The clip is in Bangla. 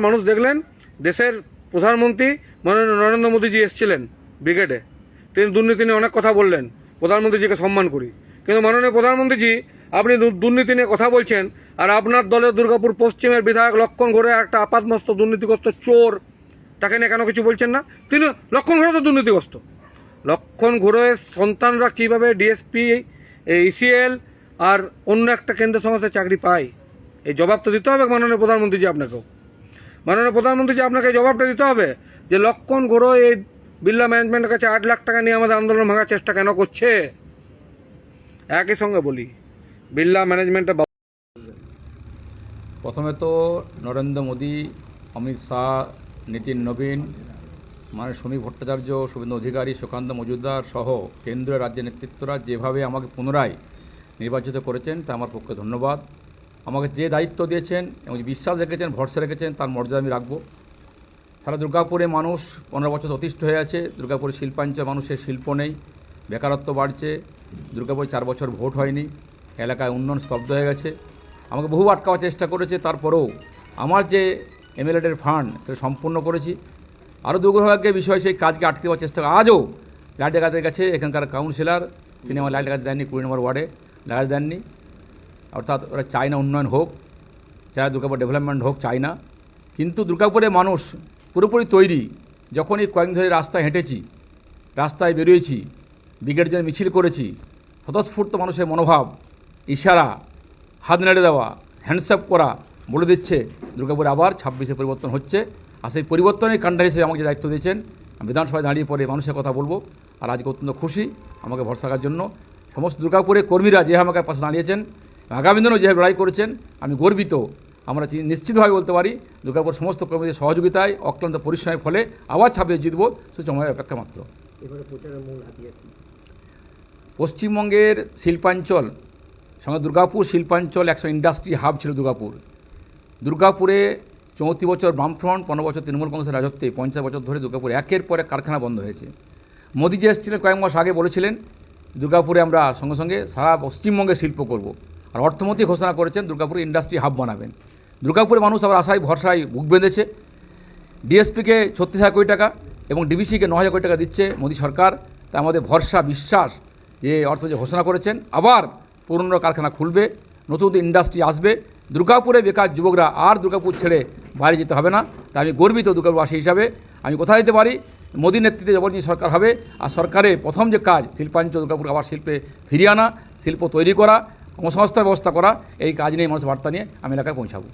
মানুষ দেখলেন দেশের প্রধানমন্ত্রী মাননীয় নরেন্দ্র মোদীজি এসেছিলেন ব্রিগেডে, তিনি দুর্নীতি নিয়ে অনেক কথা বললেন, প্রধানমন্ত্রীজিকে সম্মান করি। কিন্তু মাননীয় প্রধানমন্ত্রীজি আপনি দুর্নীতি নিয়ে কথা বলছেন, আর আপনার দলের দুর্গাপুর পশ্চিমের বিধায়ক লক্ষণ ঘোরে একটা আপাতমস্ত দুর্নীতিগ্রস্ত চোর, তাকে নিয়ে কেন কিছু বলছেন না? তিনি লক্ষণ ঘোরে তো দুর্নীতিগ্রস্ত। লক্ষণ ঘোরের সন্তানরা কীভাবে ডিএসপি, ইসিএল আর অন্য একটা কেন্দ্র সংস্থায় চাকরি পায়, এই জবাব তো দিতে হবে মাননীয় প্রধানমন্ত্রীজি আপনাকেও। মাননীয় প্রধানমন্ত্রীজি আপনাকে জবাবটা দিতে হবে যে লক্ষণ ঘোরো এই বিড়লা ম্যানেজমেন্টের কাছে 8 লাখ টাকা নিয়ে আমাদের আন্দোলন ভাঙার চেষ্টা কেন করছে। একই সঙ্গে বলি, বিড়লা ম্যানেজমেন্টের প্রথমে তো নরেন্দ্র মোদী, অমিত শাহ, নীতিন নবীন, সমীর ভট্টাচার্য, শুভেন্দু অধিকারী, সুকান্ত মজুমদার সহ কেন্দ্রীয় রাজ্যের নেতৃত্বরা যেভাবে আমাকে পুনরায় নির্বাচিত করেছেন তা আমার পক্ষে ধন্যবাদ। আমাকে যে দায়িত্ব দিয়েছেন এবং বিশ্বাস রেখেছেন, ভরসা রেখেছেন, তার মর্যাদা আমি রাখব। সারা দুর্গাপুরে মানুষ 15 বছর অতিষ্ঠ হয়ে আছে। দুর্গাপুরে শিল্পাঞ্চল মানুষের শিল্প নেই, বেকারত্ব বাড়ছে। দুর্গাপুরে 4 বছর ভোট হয়নি, এলাকায় উন্নয়ন স্তব্ধ হয়ে গেছে। আমাকে বহু আটকাওয়ার চেষ্টা করেছে, তারপরেও আমার যে এমএলএদের ফান্ড সেটা সম্পূর্ণ করেছি। আরও দুর্ভাগ্যের বিষয়, সেই কাজকে আটকে দেওয়ার চেষ্টা আজও লাইট লাগাতে গেছে এখানকার কাউন্সিলর, তিনি আমার লাইট লাগাতে দেননি, 20 নম্বর ওয়ার্ডে লাগাতে দেননি। অর্থাৎ ওরা চায় না উন্নয়ন হোক, চায় দুর্গাপুর ডেভেলপমেন্ট হোক, চায় না। কিন্তু দুর্গাপুরে মানুষ পুরোপুরি তৈরি। যখনই কয়েকদিন ধরে রাস্তায় হেঁটেছি, রাস্তায় বেরিয়েছি, ব্রিগেডের জন্য মিছিল করেছি, স্বতঃস্ফূর্ত মানুষের মনোভাব, ইশারা, হাত নেড়ে দেওয়া, হ্যান্ডস্যাপ করা বলে দিচ্ছে দুর্গাপুরে আবার 26-এ পরিবর্তন হচ্ছে। আর সেই পরিবর্তনের কাণ্ডারি হিসেবে আমাকে যে দায়িত্ব দিয়েছেন, বিধানসভায় দাঁড়িয়ে পরে মানুষের কথা বলবো। আর আজকে অত্যন্ত খুশি আমাকে ভরসা রাখার জন্য সমস্ত দুর্গাপুরের কর্মীরা যে আমাকে পাশে দাঁড়িয়েছেন, আগামী দিনেও যেভাবে লড়াই করেছেন, আমি গর্বিত। আমরা নিশ্চিতভাবে বলতে পারি দুর্গাপুর সমস্ত কর্মীদের সহযোগিতায়, অক্লান্ত পরিশ্রমের ফলে আবার 26 জিতব, সে সময়ের অপেক্ষা মাত্র। পশ্চিমবঙ্গের শিল্পাঞ্চল সঙ্গে দুর্গাপুর শিল্পাঞ্চল একশো ইন্ডাস্ট্রি হাব ছিল দুর্গাপুর। দুর্গাপুরে 34 বছর বামফ্রন্ট, 15 বছর তৃণমূল কংগ্রেসের রাজত্বে 50 বছর ধরে দুর্গাপুর একের পর এক কারখানা বন্ধ হয়েছে। মোদিজি এসেছিলেন কয়েক মাস আগে, বলেছিলেন দুর্গাপুরে আমরা সঙ্গে সঙ্গে সারা পশ্চিমবঙ্গে শিল্প করব। আর অর্থমন্ত্রী ঘোষণা করেছেন দুর্গাপুরে ইন্ডাস্ট্রি হাব বানাবেন। দুর্গাপুরে মানুষ আবার আশায় ভরসায় বুক বেঁধেছে। ডিএসপিকে 36,000 কোটি টাকা এবং ডিবিসিকে 9,000 কোটি টাকা দিচ্ছে মোদী সরকার। তা আমাদের ভরসা, বিশ্বাস যে অর্থ যে ঘোষণা করেছেন, আবার পুরনো কারখানা খুলবে, নতুন ইন্ডাস্ট্রি আসবে। দুর্গাপুরে বেকার যুবকরা আর দুর্গাপুর ছেড়ে বাইরে যেতে হবে না। তাই আমি গর্বিত দুর্গাপুরবাসী হিসাবে। আমি কোথায় যেতে পারি, মোদীর নেতৃত্বে জবরদস্তি সরকার হবে। আর সরকারের প্রথম যে কাজ, শিল্পাঞ্চল দুর্গাপুর আবার শিল্পে ফিরিয়ে আনা, শিল্প তৈরি করা, কর্মসংস্থার ব্যবস্থা করা, এই কাজ নিয়ে মানুষের বার্তা নিয়ে আমি এলাকায় পৌঁছাবো।